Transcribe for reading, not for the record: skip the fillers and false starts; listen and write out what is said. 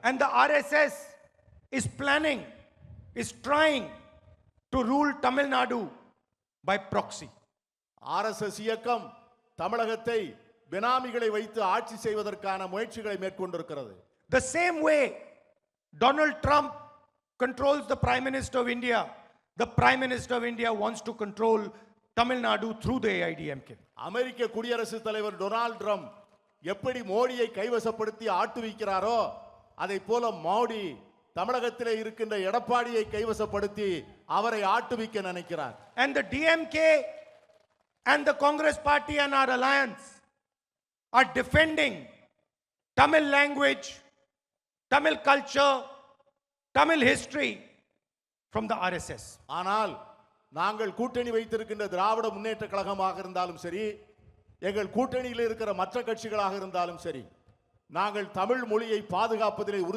And the RSS is planning, is trying to rule Tamil Nadu by proxy. RSS இயக்கம் தமிழகத்தை பினாமிகளை வைத்து ஆட்சி செய்வதற்கான முயற்சிகளை மேற்கொண்டிருக்கிறது. The same way Donald Trump controls the Prime Minister of India, the Prime Minister of India wants to control Tamil Nadu through the AIDMK. அமெரிக்க குடியரசுத் தலைவர் Donald Trump எப்படி மோடியை கைவசப்படுத்தி ஆட்டுவிக்கிறாரோ அதை போல மோடி தமிழகத்திலே இருக்கின்ற எடப்பாடியை கைவசப்படுத்தி அவரை ஆட்டுவிக்க நினைக்கிறார். And the DMK and the Congress party and our alliance are defending Tamil language, Tamil culture, Tamil history from the RSS. ஆனால் நாங்கள் கூட்டணி வைத்திருக்கின்ற திராவிட முன்னேற்ற கழகமாக இருந்தாலும் சரி, எங்கள் கூட்டணியில் இருக்கிற மற்ற கட்சிகளாக இருந்தாலும் சரி, நாங்கள் தமிழ் மொழியை பாதுகாப்பதிலே